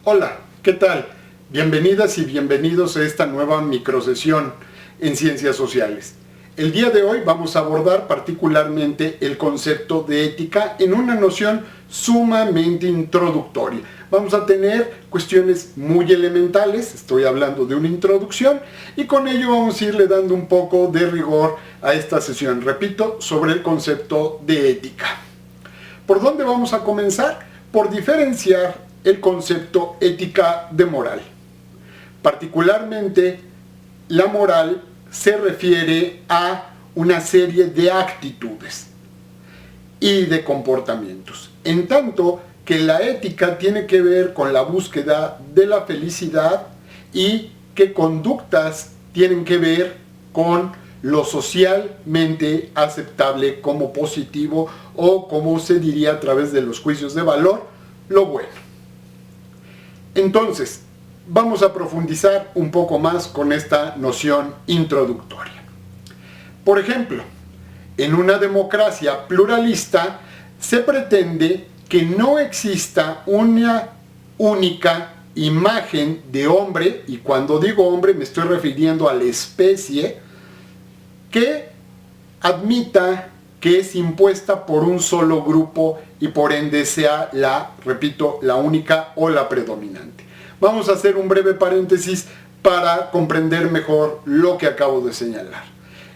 Hola, ¿qué tal? Bienvenidas y bienvenidos a esta nueva microsesión en Ciencias Sociales. El día de hoy vamos a abordar particularmente el concepto de ética en una noción sumamente introductoria. Vamos a tener cuestiones muy elementales, estoy hablando de una introducción, y con ello vamos a irle dando un poco de rigor a esta sesión, repito, sobre el concepto de ética. ¿Por dónde vamos a comenzar? Por diferenciar el concepto ética de moral. Particularmente, la moral se refiere a una serie de actitudes y de comportamientos, en tanto que la ética tiene que ver con la búsqueda de la felicidad y que conductas tienen que ver con lo socialmente aceptable como positivo o, como se diría a través de los juicios de valor, lo bueno. Entonces, vamos a profundizar un poco más con esta noción introductoria. Por ejemplo, en una democracia pluralista se pretende que no exista una única imagen de hombre, y cuando digo hombre me estoy refiriendo a la especie, que admita que es impuesta por un solo grupo y por ende sea la única o la predominante. Vamos a hacer un breve paréntesis para comprender mejor lo que acabo de señalar.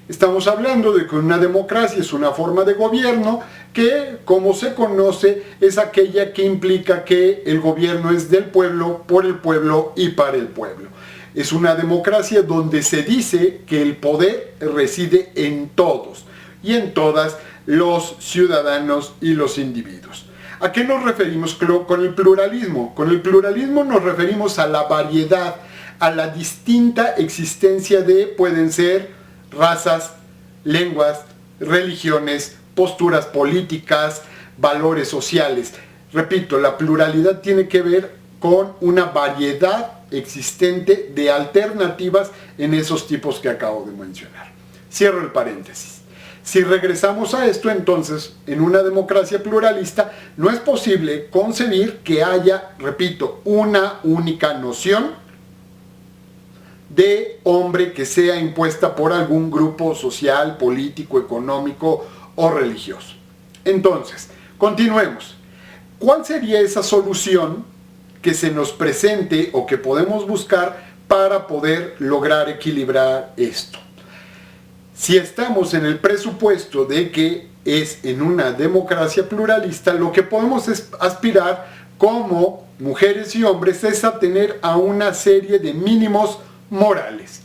Estamos hablando de que una democracia es una forma de gobierno que, como se conoce, es aquella que implica que el gobierno es del pueblo, por el pueblo y para el pueblo. Es una democracia donde se dice que el poder reside en todos y en todas los ciudadanos y los individuos. ¿A qué nos referimos con el pluralismo? Con el pluralismo nos referimos a la variedad, a la distinta existencia de, pueden ser, razas, lenguas, religiones, posturas políticas, valores sociales. Repito, la pluralidad tiene que ver con una variedad existente de alternativas en esos tipos que acabo de mencionar. Cierro el paréntesis. Si regresamos a esto, entonces, en una democracia pluralista, no es posible concebir que haya, repito, una única noción de hombre que sea impuesta por algún grupo social, político, económico o religioso. Entonces, continuemos. ¿Cuál sería esa solución que se nos presente o que podemos buscar para poder lograr equilibrar esto? Si estamos en el presupuesto de que es en una democracia pluralista, lo que podemos aspirar como mujeres y hombres es a tener a una serie de mínimos morales.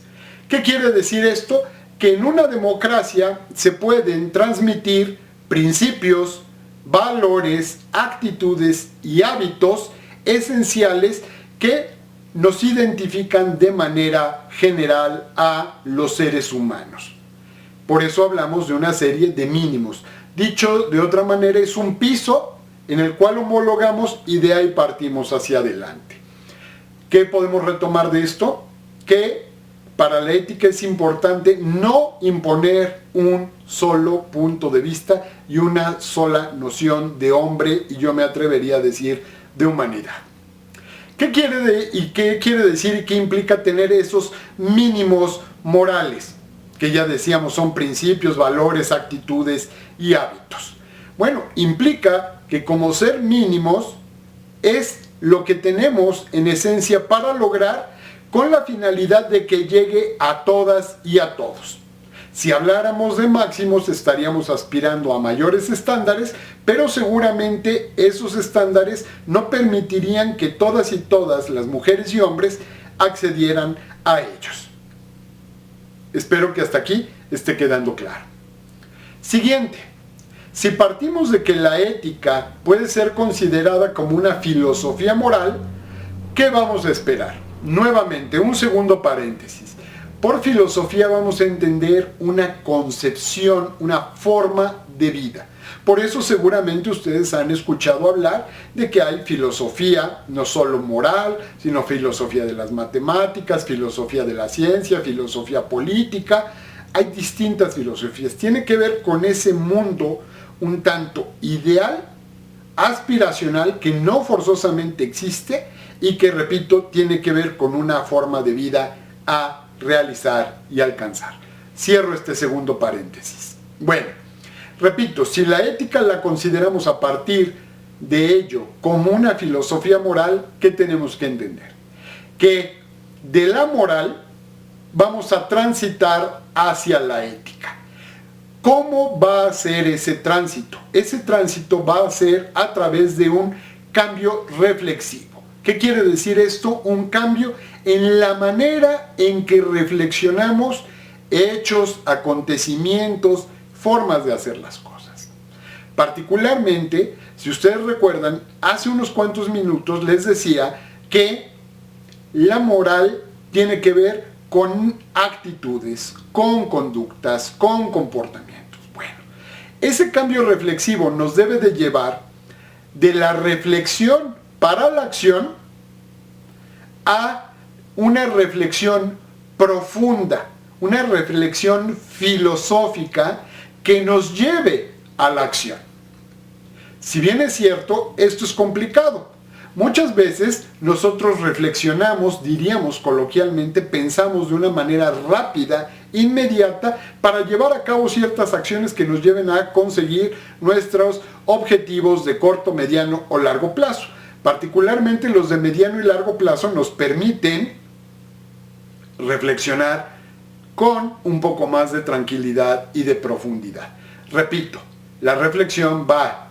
¿Qué quiere decir esto? Que en una democracia se pueden transmitir principios, valores, actitudes y hábitos esenciales que nos identifican de manera general a los seres humanos. Por eso hablamos de una serie de mínimos. Dicho de otra manera, es un piso en el cual homologamos y de ahí partimos hacia adelante. ¿Qué podemos retomar de esto? Que para la ética es importante no imponer un solo punto de vista y una sola noción de hombre, y yo me atrevería a decir de humanidad. ¿Qué quiere decir y qué implica tener esos mínimos morales? Que ya decíamos son principios, valores, actitudes y hábitos. Bueno, implica que como ser mínimos es lo que tenemos en esencia para lograr con la finalidad de que llegue a todas y a todos. Si habláramos de máximos estaríamos aspirando a mayores estándares, pero seguramente esos estándares no permitirían que todas y todas las mujeres y hombres accedieran a ellos. Espero que hasta aquí esté quedando claro. Siguiente. Si partimos de que la ética puede ser considerada como una filosofía moral, ¿qué vamos a esperar? Nuevamente, un segundo paréntesis. Por filosofía vamos a entender una concepción, una forma de vida. Por eso seguramente ustedes han escuchado hablar de que hay filosofía no solo moral, sino filosofía de las matemáticas, filosofía de la ciencia, filosofía política. Hay distintas filosofías. Tiene que ver con ese mundo un tanto ideal, aspiracional, que no forzosamente existe y que, repito, tiene que ver con una forma de vida a realizar y alcanzar. Cierro este segundo paréntesis. Bueno, repito, si la ética la consideramos a partir de ello como una filosofía moral, ¿qué tenemos que entender? Que de la moral vamos a transitar hacia la ética. ¿Cómo va a ser ese tránsito? Ese tránsito va a ser a través de un cambio reflexivo. ¿Qué quiere decir esto? Un cambio en la manera en que reflexionamos hechos, acontecimientos, formas de hacer las cosas. Particularmente, si ustedes recuerdan, hace unos cuantos minutos les decía que la moral tiene que ver con actitudes, con conductas, con comportamientos. Bueno, ese cambio reflexivo nos debe de llevar de la reflexión para la acción a una reflexión profunda, una reflexión filosófica que nos lleve a la acción. Si bien es cierto, esto es complicado. Muchas veces nosotros reflexionamos, diríamos coloquialmente, pensamos de una manera rápida, inmediata, para llevar a cabo ciertas acciones que nos lleven a conseguir nuestros objetivos de corto, mediano o largo plazo. Particularmente los de mediano y largo plazo nos permiten reflexionar con un poco más de tranquilidad y de profundidad. Repito, la reflexión va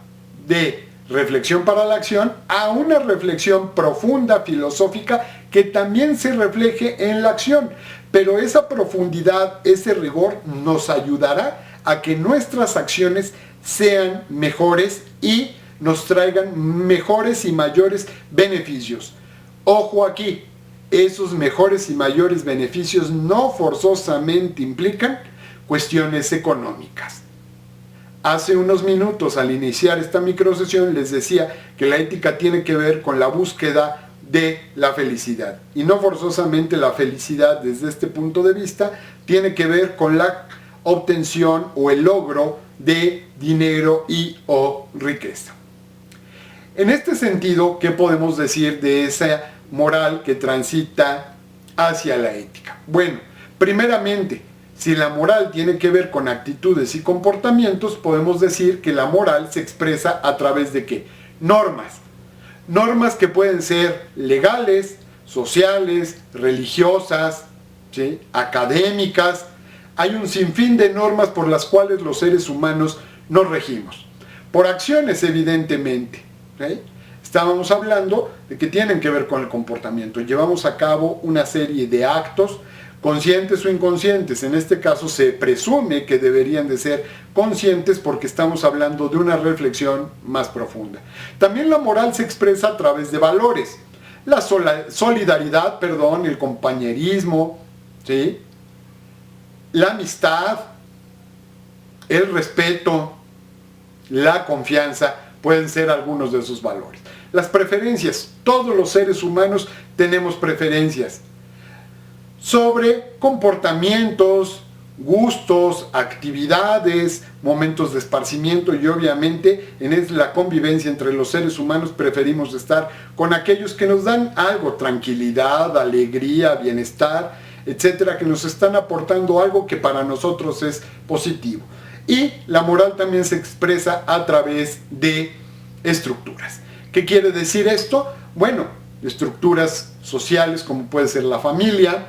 de reflexión para la acción a una reflexión profunda, filosófica, que también se refleje en la acción. Pero esa profundidad, ese rigor nos ayudará a que nuestras acciones sean mejores y nos traigan mejores y mayores beneficios. Ojo aquí, esos mejores y mayores beneficios no forzosamente implican cuestiones económicas. Hace unos minutos, al iniciar esta microsesión, les decía que la ética tiene que ver con la búsqueda de la felicidad. Y no forzosamente la felicidad desde este punto de vista tiene que ver con la obtención o el logro de dinero y o riqueza. En este sentido, ¿qué podemos decir de esa moral que transita hacia la ética? Bueno, primeramente, si la moral tiene que ver con actitudes y comportamientos, podemos decir que la moral se expresa a través de ¿qué? Normas. Normas que pueden ser legales, sociales, religiosas, ¿sí? Académicas. Hay un sinfín de normas por las cuales los seres humanos nos regimos. Por acciones, evidentemente, ¿sí? Estábamos hablando de que tienen que ver con el comportamiento. Llevamos a cabo una serie de actos, conscientes o inconscientes. En este caso se presume que deberían de ser conscientes porque estamos hablando de una reflexión más profunda. También la moral se expresa a través de valores. La solidaridad, el compañerismo, ¿sí? La amistad, el respeto, la confianza, pueden ser algunos de esos valores. Las preferencias. Todos los seres humanos tenemos preferencias sobre comportamientos, gustos, actividades, momentos de esparcimiento, y obviamente en la convivencia entre los seres humanos preferimos estar con aquellos que nos dan algo, tranquilidad, alegría, bienestar, etcétera, que nos están aportando algo que para nosotros es positivo. Y la moral también se expresa a través de estructuras. ¿Qué quiere decir esto? Bueno, estructuras sociales como puede ser la familia,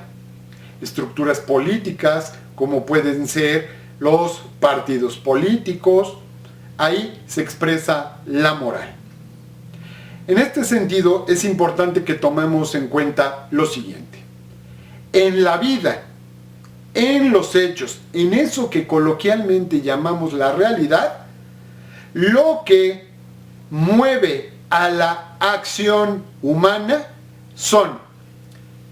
estructuras políticas como pueden ser los partidos políticos. Ahí se expresa la moral. En este sentido es importante que tomemos en cuenta lo siguiente. En la vida, en los hechos, en eso que coloquialmente llamamos la realidad, lo que mueve a la acción humana son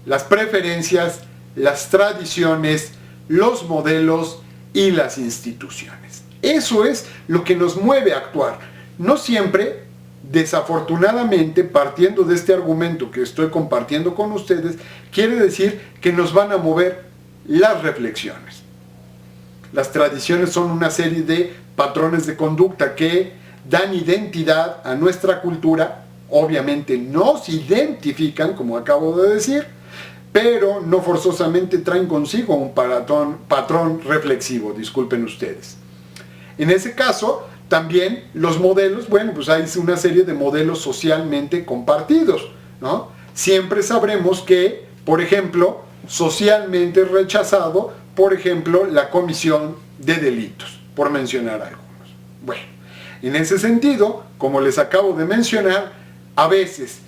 las preferencias, las tradiciones, los modelos y las instituciones. Eso es lo que nos mueve a actuar. No siempre, desafortunadamente, partiendo de este argumento que estoy compartiendo con ustedes, quiere decir que nos van a mover las reflexiones. Las tradiciones son una serie de patrones de conducta que dan identidad a nuestra cultura obviamente nos identifican, como acabo de decir, pero no forzosamente traen consigo un patrón reflexivo, disculpen ustedes. En ese caso, también los modelos, bueno, pues hay una serie de modelos socialmente compartidos, ¿no? Siempre sabremos que, por ejemplo, socialmente rechazado, por ejemplo, la comisión de delitos, por mencionar algunos. Bueno, en ese sentido, como les acabo de mencionar, a veces,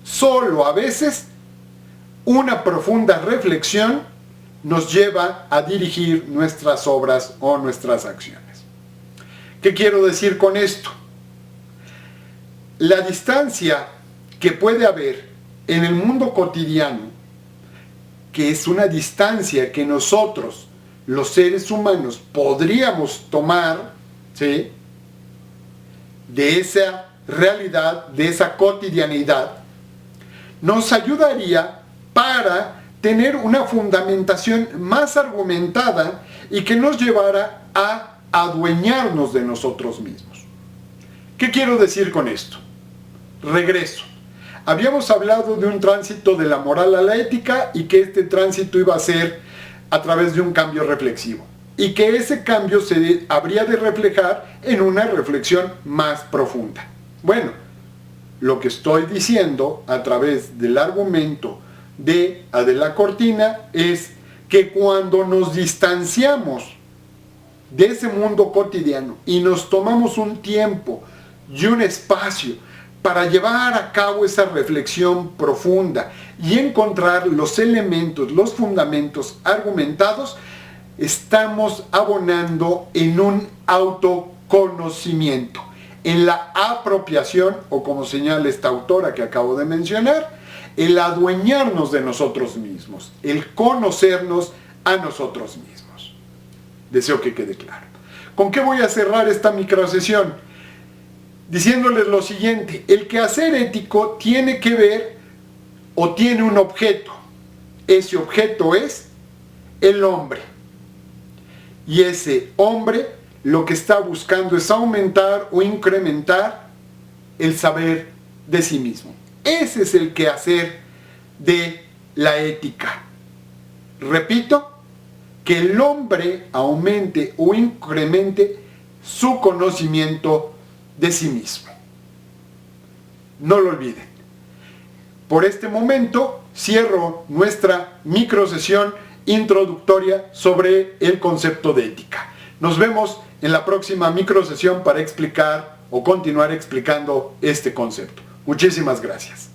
solo a veces, una profunda reflexión nos lleva a dirigir nuestras obras o nuestras acciones. ¿Qué quiero decir con esto? La distancia que puede haber en el mundo cotidiano, que es una distancia que nosotros, los seres humanos, podríamos tomar, ¿sí?, de esa realidad, de esa cotidianidad, nos ayudaría para tener una fundamentación más argumentada y que nos llevara a adueñarnos de nosotros mismos. ¿Qué quiero decir con esto? Regreso. Habíamos hablado de un tránsito de la moral a la ética y que este tránsito iba a ser a través de un cambio reflexivo y que ese cambio se habría de reflejar en una reflexión más profunda. Bueno, lo que estoy diciendo a través del argumento de Adela Cortina es que cuando nos distanciamos de ese mundo cotidiano y nos tomamos un tiempo y un espacio para llevar a cabo esa reflexión profunda y encontrar los elementos, los fundamentos argumentados, estamos abonando en un autoconocimiento, en la apropiación, o como señala esta autora que acabo de mencionar, el adueñarnos de nosotros mismos, el conocernos a nosotros mismos. Deseo que quede claro. ¿Con qué voy a cerrar esta microsesión? Diciéndoles lo siguiente: el quehacer ético tiene que ver o tiene un objeto. Ese objeto es el hombre. Y ese hombre lo que está buscando es aumentar o incrementar el saber de sí mismo. Ese es el quehacer de la ética. Repito, que el hombre aumente o incremente su conocimiento de sí mismo. No lo olviden. Por este momento cierro nuestra microsesión introductoria sobre el concepto de ética. Nos vemos en la próxima microsesión para explicar o continuar explicando este concepto. Muchísimas gracias.